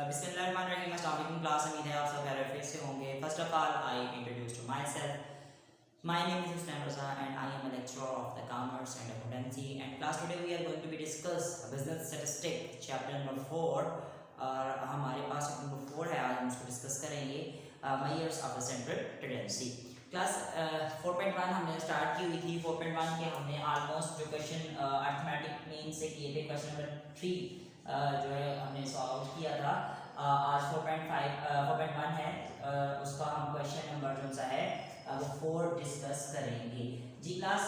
बिस्मिल्लाहिर्रहमानिर्रहीम। अस्सलाम वालेकुम क्लास, उम्मीद है आप सब खैरियत से होंगे। First of all I introduce to myself. My name is Husnain Raza and I am a lecturer of the Commerce and Accountancy. And class today we are going to be discuss business statistic chapter number 4. और हमारे पास number 4 है, आज हम इसको discuss करेंगे measures of the central tendency. Class 4.1 हमने start की हुई थी। 4.1 के हमने ऑलमोस्ट जो क्वेश्चन अर्थमेटिक मीन से किए थे, क्वेश्चन नंबर 3 जो है हमने सॉल्व किया था। आज 4.1 है, उसका हम क्वेश्चन नंबर जो सा है वो 4 डिस्कस करेंगे जी। क्लास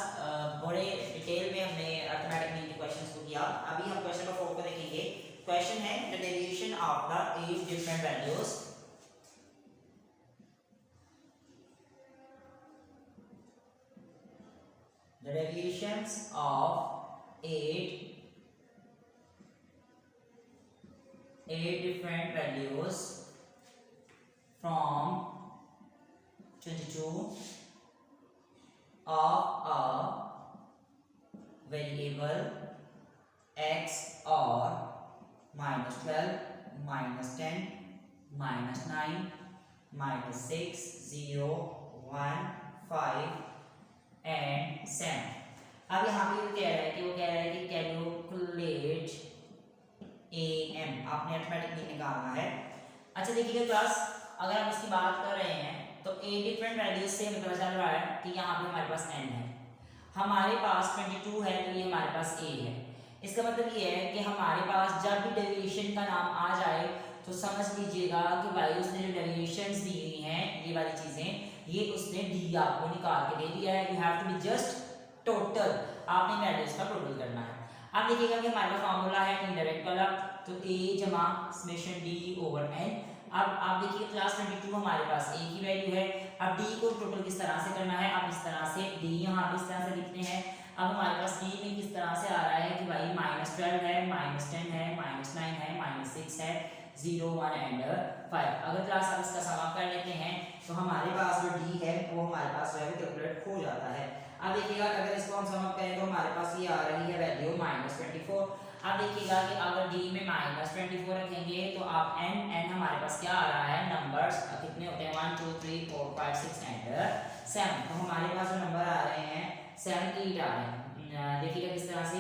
बड़े डिटेल में हमने अर्थमेटिक मीन के क्वेश्चंस को किया। अभी हम क्वेश्चन नंबर 4 को देखेंगे। क्वेश्चन है the deviation of the 8 different values the deviations of 8 different values from 22 of a variable x or -12, -10, -9, -6, 0, 1, 5 and 7। अब यहाँ पे वो कह रहा है कि कैलकुलेट AM, आपने अर्थमेटिक मीन निकालना है। अच्छा देखिएगा क्लास, अगर हम इसकी बात कर रहे हैं तो 8 डिफरेंट वैल्यूज से हमें पता चल रहा है कि यहाँ पे हमारे पास n है, हमारे पास 22 है, तो ये हमारे पास a है। इसका मतलब ये है कि हमारे पास जब भी डेविएशन का नाम आ जाए तो समझ लीजिएगा कि भाई उसने जो डेविएशंस दी हुई हैं, ये वाली चीजें, ये उसने डी आपको निकाल के दे दिया है। You have to be just total, आपने वैल्यूज का टोटल करना है। अब देखिएगा कि हमारे पास फार्मूला है इनडायरेक्ट वाला, तो a जमा समेशन d ओवर n। अब आप देखिए क्लास 22 हमारे पास a की वैल्यू है। अब d को टोटल किस तरह से करना है, आप इस तरह से d यहाँ पे इस तरह से लिखते हैं। अब हमारे पास d में किस तरह से आ रहा है कि भाई -12 है, -10 है, -9 है, -6 है, 0, 1 एंड 5। अगर क्लास आप इसका सम कर लेते हैं तो हमारे पास जो d है वो हमारे पास जो है कैलकुलेट हो जाता है। अब देखिएगा अगर इसको हम सम करें तो हमारे पास ये आ रही है वैल्यू -24। अब देखिएगा कि अगर d में -24 रखेंगे तो आप n हमारे पास क्या आ रहा है, नंबर्स कितने होते हैं, 1 2 3 4 5 6 एंड 7। तो हमारे पास जो नंबर आ रहे हैं 7 8 आ रहे हैं। देखिएगा किस तरह से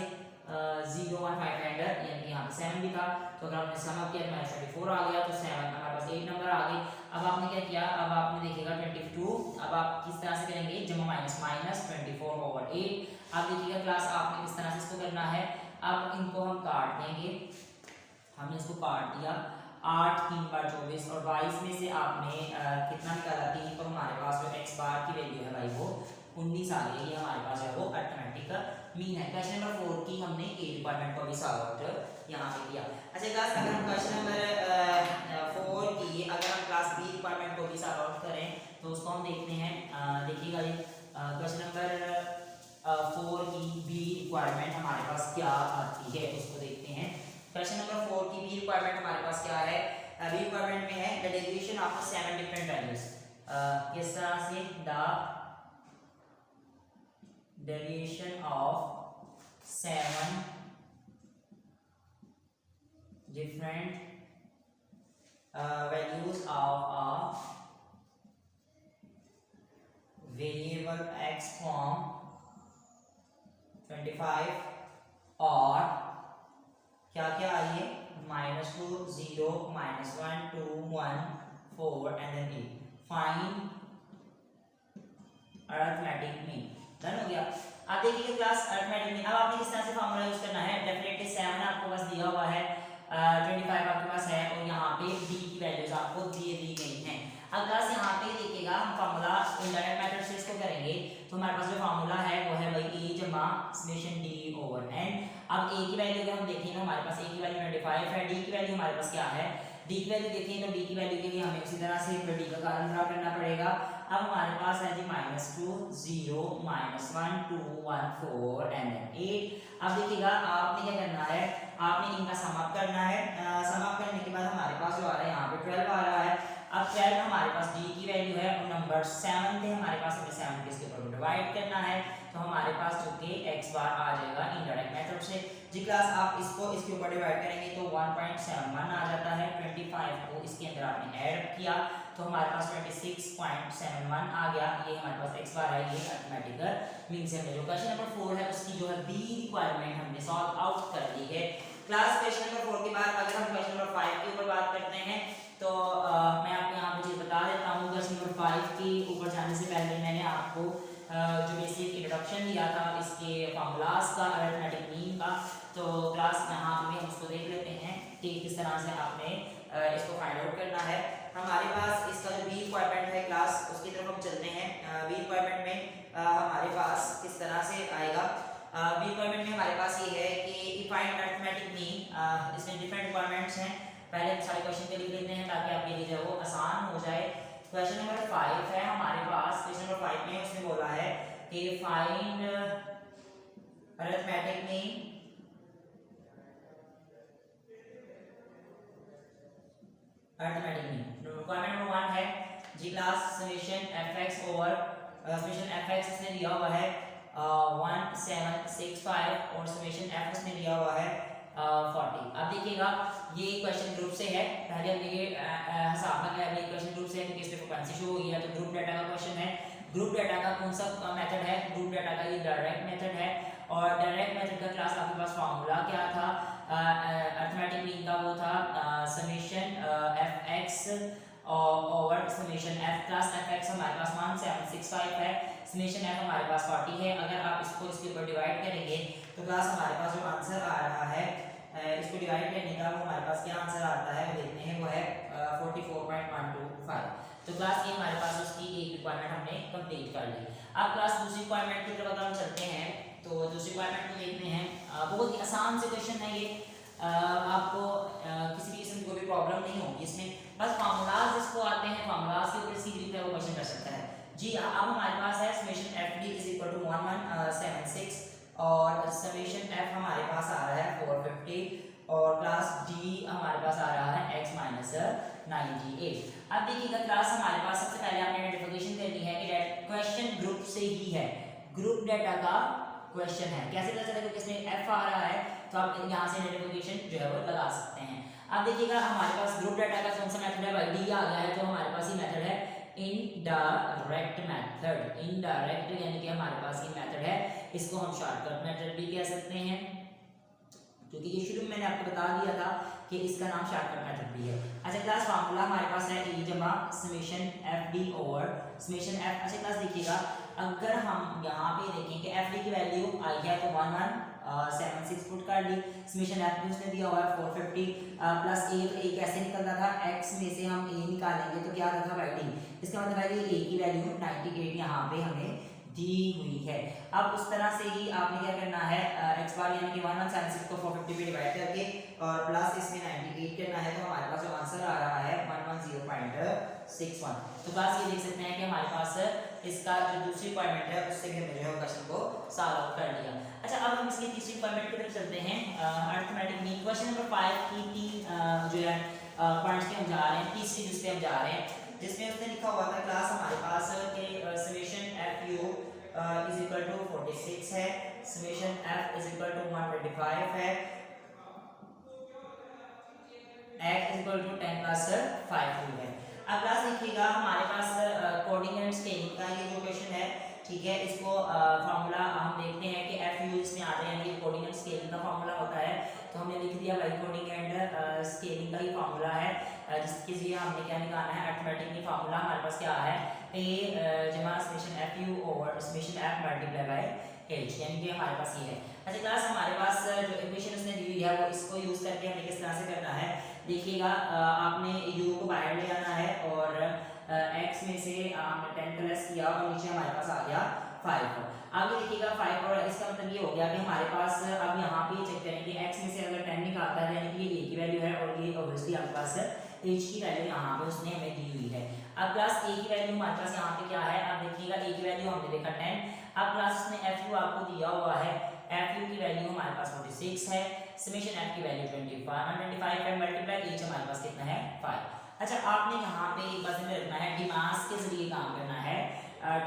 0 1 5 एंड यानी यहाँ पे 7 भी था, तो अगर हमने सम अप किया तो -24 आ गया, तो 7 हमारे पास 8 नंबर आ गए। अब आपने क्या किया, अब आपने देखिएगा 22, अब आप किस तरह से करेंगे, जमा माइनस 24 ओवर 8। अब देखिएगा क्लास आपने किस तरह से इसको करना है। अब इनको हम काट देंगे, हमने इसको काट दिया, 8 3 बार 24 और 22 में से आपने कितना निकाला, 3, तो हमारे पास जो x बार की वैल्यू है भाई वो 19 आ गई। ये हमारे पास है वो अर्थमेटिक मीन है। क्वेश्चन नंबर 4 की हमने a डिपार्टमेंट को भी सॉल्व आउट यहाँ पे किया। अच्छा क्लास, अगर हम क्वेश्चन नंबर 4 की अगर हम क्लास b डिपार्टमेंट को भी सॉल्व आउट करें तो उसको हम देखते हैं। देखिएगा ये क्वेश्चन नंबर 4 की b रिक्वायरमेंट हमारे पास क्या आती है, उसको देखते हैं। क्वेश्चन नंबर 4 की b रिक्वायरमेंट हमारे पास क्या है, b रिक्वायरमेंट में है the deviation of 7 different values. किस तरह से, the deviation of 7 different values of a variable x from 25 और क्या क्या आइए, -2 0 -1 2 1 4 and then 8। Find arithmetic mean. Done हो गया। अब देखिए क्लास अरिथमेटिक मीन, अब आपने किस तरह से फार्मूला यूज करना है। डेफिनेटली 7 आपको पास दिया हुआ है, 25 आपके पास है और यहाँ पे d की वैल्यूज आपको दी गई हैं। अब क्लास यहाँ पे देखिएगा हम फार्मूला इनडायरेक्ट मेथड से इसको करेंगे, तो हमारे पास जो फार्मूला है वो है भाई a जमा समेशन d ओवर n। अब a की वैल्यू अगर हम देखें तो हमारे पास a की वैल्यू 25 है, d की वैल्यू हमारे पास क्या है, d की वैल्यू देखें तो d की वैल्यू के लिए हमें उसी तरह से d का कारण ड्रा करना पड़ेगा। अब हमारे पास है जी -2 0 -1 2 1 4 एंड 8। अब देखिएगा आपने क्या करना है, आपने इनका सम अप करना है। सम अप करने के बाद हमारे पास जो आ रहा है यहाँ पे 12 आ रहा है। अब 12 हमारे पास d की वैल्यू है और नंबर 7 थे हमारे पास, हमें 7 के इसके ऊपर डिवाइड करना है, तो हमारे पास जो कि x बार आ जाएगा इनडायरेक्ट मेथड से। जी क्लास आप इसको इसके ऊपर डिवाइड करेंगे तो 1.71 आ जाता है। 25 को इसके अंदर आपने ऐड किया तो हमारे पास 26.71 आ गया। ये हमारे पास x बार है, ये अरिथमेटिकल मीन से हमने जो क्वेश्चन नंबर 4 है उसकी जो है बी रिक्वायरमेंट हमने सॉल्व आउट कर ली है। क्लास क्वेश्चन नंबर 4 के बाद अगर हम क्वेश्चन नंबर 5 के ऊपर बात करते हैं तो मैं आपको यहाँ पे चीज बता देता हूँ। क्वेश्चन नंबर 5 के ऊपर जाने से पहले मैंने आपको जो बेसिक इंट्रोडक्शन दिया था इसके फार्मूलाज का, अरिथमेटिक मीन का, तो क्लास यहाँ पे हम उसको देख लेते हैं कि किस तरह से आपने इसको फाइंड आउट करना है। हमारे पास इसका जो बी रिक्वायरमेंट है क्लास उसकी तरफ हम चलते हैं। बी रिक्वायरमेंट में हमारे पास किस तरह से आएगा। बी रिक्वायरमेंट में हमारे पास ये है कि फाइंड अरिथमेटिक मीन। इसमें डिफरेंट रिक्वायरमेंट्स हैं, पहले हम सारे क्वेश्चन के लिख लेते हैं ताकि आपके लिए जो वो आसान हो जाए। क्वेश्चन नंबर 5 है हमारे पास। क्वेश्चन नंबर 5 में उसने बोला है कि find arithmetic mean requirement number 1 है जी class summation fx over summation fx इसने दिया हुआ है 1765 और समेशन f इसने दिया हुआ है 40। अब देखिएगा ये क्वेश्चन ग्रुप से है, पहले हमने ये हिसाब लगाया। ये क्वेश्चन ग्रुप से है क्योंकि इसमें फ्रीक्वेंसी शो हुई है तो ग्रुप डाटा का क्वेश्चन है। ग्रुप डाटा का कौन सा मेथड है? ग्रुप डाटा का ये डायरेक्ट मेथड है और डायरेक्ट मेथड का क्लास आपके पास फार्मूला क्या था अरिथमेटिक मीन का? वो था summation fx over summation f। Class fx हमारे पास 1765 है, समेशन f हमारे पास 40 है। अगर आप इसको इसके ऊपर डिवाइड करेंगे तो क्लास हमारे पास जो आंसर आ रहा है इसको डिवाइड करने का वो हमारे पास क्या आंसर आता है वो देखते हैं, वो है 44.125। तो क्लास ये हमारे पास उसकी एक रिक्वायरमेंट हमने कंप्लीट कर ली। अब क्लास दूसरी रिक्वायरमेंट की तरफ अगर हम चलते हैं तो दूसरी रिक्वायरमेंट को देखते हैं। बहुत ही आसान से क्वेश्चन है ये, आपको किसी भी किस्म की कोई प्रॉब्लम नहीं होगी इसमें, बस फार्मूलाज जिसको आते हैं फार्मूलाज के ऊपर सीधी है वो क्वेश्चन कर सकता है। जी अब हमारे पास है समेशन fd = 1176 और समेशन f हमारे पास आ रहा है 450 और क्लास d हमारे पास आ रहा है x - 98। अब देखिएगा क्लास हमारे पास सबसे पहले आपने आइडेंटिफिकेशन करनी है कि क्वेश्चन ग्रुप से ही है, ग्रुप डाटा का क्वेश्चन है। कैसे पता चलेगा कि इसमें f आ रहा है? तो आप यहाँ से आइडेंटिफिकेशन जो है वो लगा सकते हैं। अब देखिएगा हमारे पास ग्रुप डाटा का कौन सा मेथड है? भाई d आ गया है तो हमारे पास ये मेथड है इनडायरेक्ट मेथड। इनडायरेक्ट यानी कि हमारे पास ये मेथड है, इसको हम शॉर्टकट मेथड भी कह सकते हैं क्योंकि ये शुरू में मैंने आपको बता दिया था कि इसका नाम शॉर्टकट मेथड भी है। अच्छा क्लास फार्मूला हमारे पास है e जमा summation fd over summation f। अच्छा क्लास देखिएगा अगर हम यहाँ पे देखें कि fd की वैल्यू आई है तो 1176 पुट कर ली, समेशन f भी उसने दिया हुआ है 450 प्लस a, तो a कैसे निकलता था? x में से हम a निकालेंगे तो क्या आता था? भाई d। इसका मतलब है कि a की वैल्यू 98 यहाँ पे हमें दी हुई है। अब उस तरह से ही आपने क्या करना है x बार यानी कि 1176 को 450 पे डिवाइड करके और प्लस इसमें 98 करना है तो हमारे पास जो आंसर आ रहा है 110.61। तो क्लास ये देख सकते हैं कि हमारे पास इसका जो दूसरी रिक्वायरमेंट है उससे भी हमने जो है क्वेश्चन को सॉल्व आउट कर लिया। अच्छा अब हम इसकी तीसरी रिक्वायरमेंट की तरफ चलते हैं। अरिथमेटिक मीन क्वेश्चन नंबर 5 की तीन जो है पॉइंट्स पे हम जा रहे हैं, तीसरी जिस पे हम जा रहे हैं जिसमें उसने लिखा हुआ था क्लास हमारे पास कि समेशन fu = 46 है, समेशन f = 125 है, x = 10 + 5 है। अब क्लास देखिएगा हमारे पास कोडिंग एंड स्केलिंग का ये जो क्वेश्चन है, ठीक है, इसको फार्मूला हम देखते हैं कि fu इसमें आ रहे हैं, ये कोडिंग एंड स्केलिंग का फार्मूला होता है तो हमने लिख दिया भाई कोडिंग एंड स्केलिंग का ही फार्मूला है जिसके लिए हमने क्या निकालना है अरिथमेटिक में फार्मूला हमारे पास क्या है a जमा summation fu over summation f multiply by h, यानी कि हमारे पास ये है। अच्छा क्लास हमारे पास जो इक्वेशन उसने दी हुई है वो इसको यूज करके हमें किस तरह से करना है देखिएगा। आपने u को बाहर ले आना है और x में से हमने 10 प्लस किया और नीचे हमारे पास आ गया 5। आगे देखिएगा 5 और इसका मतलब ये हो गया कि हमारे पास अब यहाँ पे चेक करें कि x में से अगर 10 निकालता है यानी कि ये a की वैल्यू है और ये ऑब्वियसली आपके पास h की वैल्यू यहाँ पे उसने हमें दी हुई है। अब क्लास a की वैल्यू हमारे पास यहाँ पे क्या है? अब देखिएगा a की वैल्यू हमने देखा 10। अब क्लास में fu आपको दिया हुआ है, fu की वैल्यू हमारे पास 46 है, समेशन f की वैल्यू 125 है, मल्टीप्लाई h हमारे पास कितना है 5। अच्छा आपने यहाँ पे एक बात में रखना है, डिमांस के जरिए काम करना है।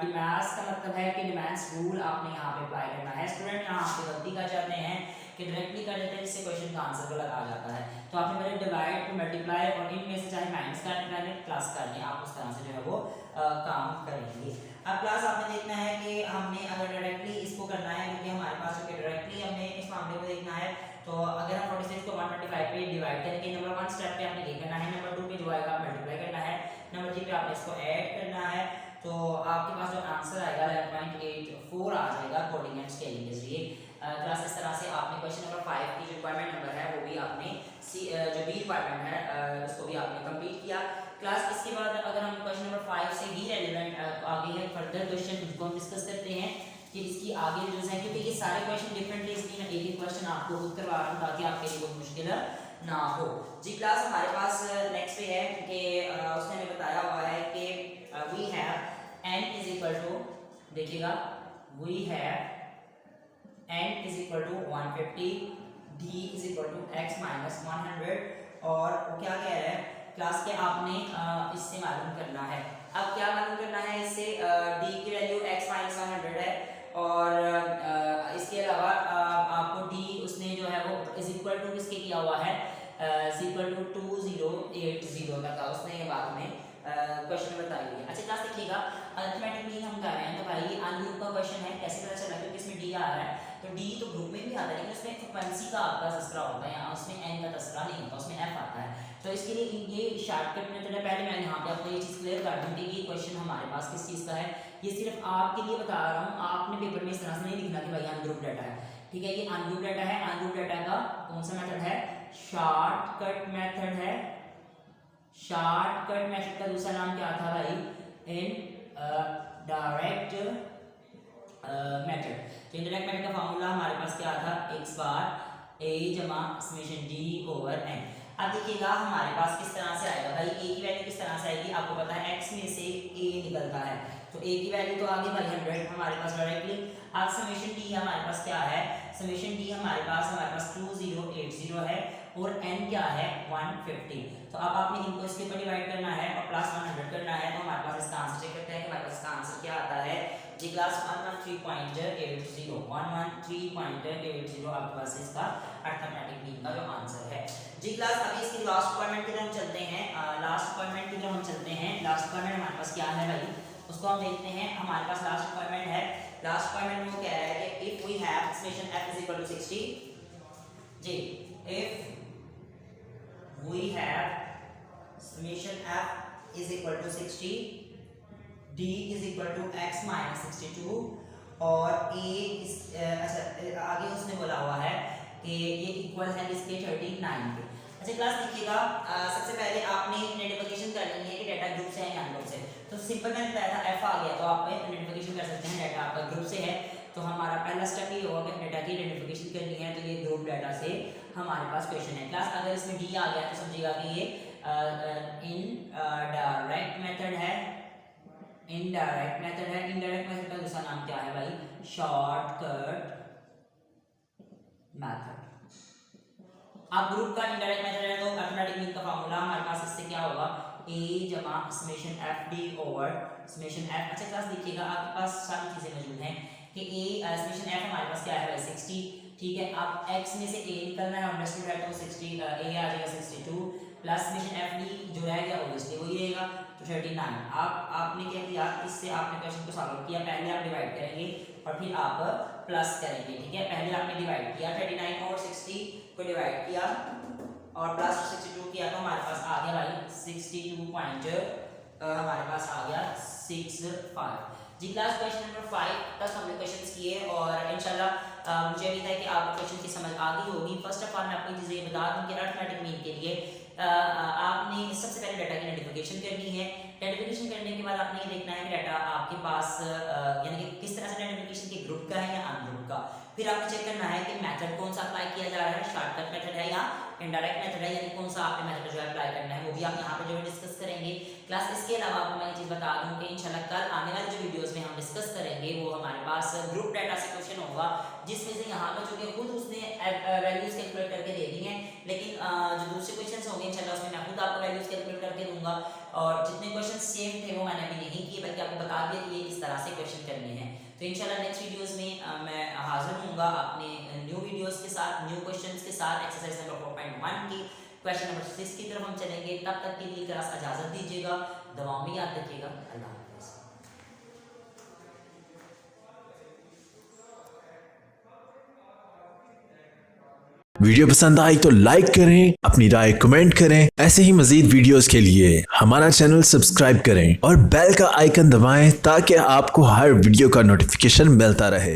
डिमांस का मतलब है कि डिमांस रूल आपने यहाँ पे अप्लाई करना है। स्टूडेंट यहाँ पे गलती कर जाते हैं कि डायरेक्टली कर देते हैं जिससे क्वेश्चन का आंसर गलत आ जाता है। तो आपने पहले डिवाइड, मल्टीप्लाई और इनमें से चाहे माइनस करना है प्लस करना है, आप उस तरह से जो है वो काम करेंगे। अब क्लास आपने देखना है कि हमने अगर डायरेक्टली इसको करना है, क्योंकि हमारे पास जो डायरेक्टली हमने इस मामले को देखना है, तो अगर हम 46 को 125 पे डिवाइड करेंगे, नंबर 1 स्टेप पे आपने ये करना है, नंबर 2 पे जो आएगा मल्टीप्लाई करना है, नंबर 3 पे आपने इसको ऐड करना है, तो आपके पास जो आंसर आएगा 11.84 आ जाएगा कोऑर्डिनेट स्केलिंग के जरिए। क्लास इस तरह से आपने क्वेश्चन नंबर 5 की जो रिक्वायरमेंट नंबर है वो भी आपने जो बी रिक्वायरमेंट है उसको भी आपने कंप्लीट किया। क्लास इसके बाद अगर हम क्वेश्चन नंबर 5 से ही रेलेवेंट आगे है फर्दर क्वेश्चन जिनको हम डिस्कस करते हैं कि इसकी आगे जो है, क्योंकि ये सारे क्वेश्चन डिफरेंटली, इसलिए मैं एक एक क्वेश्चन आपको खुद करवा रहा हूँ ताकि आपके लिए कोई मुश्किल ना हो। जी क्लास हमारे पास नेक्स्ट पे है कि उसने हमें बताया हुआ है कि we have n is equal to, देखिएगा we have n is equal to 150, d is equal to x minus 100, और वो क्या कह रहा है क्लास के आपने इससे मालूम करना है। अब क्या मालूम करना है इससे, d की वैल्यू x माइनस 100 है, और इसके अलावा आपको d उसने जो है वो इज इक्वल टू किसके किया हुआ है, इज इक्वल टू 2080 तक उसने ये बात में क्वेश्चन बताई हुई है। अच्छा क्लास देखिएगा, अरिथमेटिक मीन हम कर रहे हैं, तो भाई ये अनग्रुप का क्वेश्चन है, कैसे पता चला, क्योंकि इसमें डी आ रहा है, तो डी तो ग्रुप में भी आता है लेकिन उसमें फ्रीक्वेंसी का आपका तस्करा होता है, यहाँ उसमें एन का तस्करा नहीं होता, उसमें एफ आता है। तो इसके लिए ये शॉर्टकट मेथड है। पहले मैं यहाँ पे आपको ये चीज़ क्लियर कर दूँ कि ये क्वेश्चन हमारे पास किस चीज़ का है, ये सिर्फ आपके लिए बता रहा हूँ, आपने पेपर में इस तरह से नहीं लिखना कि भाई अनग्रुप डाटा है, ठीक है, ये अनग्रुप डाटा है। अनग्रुप डाटा का कौन सा मेथड है, शॉर्टकट मेथड है। शॉर्टकट मेथड का दूसरा नाम क्या था भाई, इनडायरेक्ट मेथड। तो इनडायरेक्ट मेथड का फार्मूला हमारे पास क्या था, x बार a जमा समेशन d ओवर n। अब देखिएगा हमारे पास किस तरह से आएगा भाई, a की वैल्यू किस तरह से आएगी, आपको पता है x में से a निकलता है, तो a की वैल्यू तो आ गई भाई 100 हमारे पास डायरेक्टली। अब समेशन d हमारे पास क्या है, समेशन d हमारे पास 2080 है, और n क्या है 150। तो अब आपने इनको इसके ऊपर डिवाइड करना है और प्लस 100 करना है, तो हमारे पास इसका आंसर चेक करते हैं कि हमारे पास इसका आंसर क्या आता है जी क्लास 113.80 113.80 आपके पास इसका अरिथमेटिक मीन का जो आंसर है। जी क्लास अभी इसकी लास्ट रिक्वायरमेंट की तरफ हम चलते हैं, लास्ट रिक्वायरमेंट की तरफ हम चलते हैं। लास्ट रिक्वायरमेंट हमारे पास क्या है भाई, उसको हम देखते हैं। हमारे पास लास्ट रिक्वायरमेंट है, लास्ट रिक्वायरमेंट में वो कह रहा है कि if we have summation f is equal to 60, जी if we have summation f is equal to 60, d is equal to x minus 62, और a इस अच्छा आगे उसने बोला हुआ है कि ये इक्वल है इसके 39 के। अच्छा क्लास देखिएगा, सबसे पहले आपने आइडेंटिफिकेशन करनी है कि डाटा ग्रुप से है या अनग्रुप से। तो सिंपल मैंने बताया था f आ गया तो आप आइडेंटिफिकेशन कर सकते हैं डाटा आपका ग्रुप से है, तो हमारा पहला स्टेप ये होगा कि डाटा की आइडेंटिफिकेशन करनी है, तो ये ग्रुप डाटा से हमारे पास क्वेश्चन है। क्लास अगर इसमें डी आ गया तो समझिएगा कि ये इनडायरेक्ट मेथड है, इनडायरेक्ट मेथड है। इनडायरेक्ट मेथड का दूसरा नाम क्या है भाई, शॉर्टकट मेथड। अब ग्रुप का इनडायरेक्ट मेथड है तो अरिथमेटिक मीन का फार्मूला हमारे पास इससे क्या होगा, a जमा summation f d over summation f। अच्छा क्लास देखिएगा आपके पास सारी चीजें मौजूद हैं कि a समेशन f हमारे पास क्या है भाई 60, ठीक है। अब x में से a निकलना है, अंडरस्टूड है, तो 60 a आ जाएगा 62 प्लस समेशन f d जो रह गया ऑब्वियसली वही रहेगा, तो 39। आपने क्या किया, इससे आपने क्वेश्चन को सॉल्व किया, पहले आप डिवाइड करेंगे और फिर आप प्लस करेंगे, ठीक है। पहले आपने डिवाइड किया 39 और 60 को डिवाइड किया और प्लस 62 किया, तो हमारे पास आ गया भाई 62 पॉइंट हमारे पास आ गया 65। जी क्लास क्वेश्चन नंबर 5 तक हमने क्वेश्चंस किए और इंशाल्लाह मुझे उम्मीद है कि आपको क्वेश्चन की समझ आ गई होगी। फर्स्ट ऑफ ऑल मैं आपको चीज़ें बता दूं कि अरिथमेटिक मीन के लिए आपने सबसे पहले डाटा की आइडेंटिफिकेशन करनी है। आइडेंटिफिकेशन करने के बाद आपने ये देखना है कि डाटा आपके पास यानी कि किस तरह से आइडेंटिफिकेशन के ग्रुप का है या अनग्रुप का। फिर आपको चेक करना है कि मेथड कौन सा अप्लाई किया जा रहा है, शॉर्टकट मेथड है या इनडायरेक्ट मेथड है, यानी कौन सा आपने मेथड जो है अप्लाई करना है वो भी आप यहाँ पे जो है डिस्कस करेंगे। क्लास इसके अलावा आपको मैं ये चीज़ बता दूं कि इंशाल्लाह कल आने वाले जो वीडियोस में हम डिस्कस करेंगे वो हमारे पास ग्रुप डाटा से क्वेश्चन होगा, जिसमें से यहाँ पर जो कि खुद उसने वैल्यूज कैलकुलेट करके दे दी हैं, लेकिन जो दूसरे क्वेश्चन होंगे इंशाल्लाह उसमें मैं खुद आपको वैल्यूज कैलकुलेट करके दूंगा। और जितने क्वेश्चन सेम थे वो मैंने अभी नहीं किए, बल्कि आपको बता दिया कि ये इस तरह से क्वेश्चन करने हैं। तो इंशाल्लाह नेक्स्ट वीडियोस में मैं हाजिर होऊंगा अपने न्यू वीडियोस के साथ, न्यू क्वेश्चंस के साथ। एक्सरसाइज नंबर 4.1 की क्वेश्चन नंबर 6 की तरफ हम चलेंगे। तब तक के लिए क्लास इजाजत दीजिएगा, दुआओं में याद रखिएगा। अल्लाह हाफिज़। वीडियो पसंद आई तो लाइक करें, अपनी राय कमेंट करें। ऐसे ही मजीद वीडियोस के लिए हमारा चैनल सब्सक्राइब करें और बेल का आइकन दबाएं ताकि आपको हर वीडियो का नोटिफिकेशन मिलता रहे।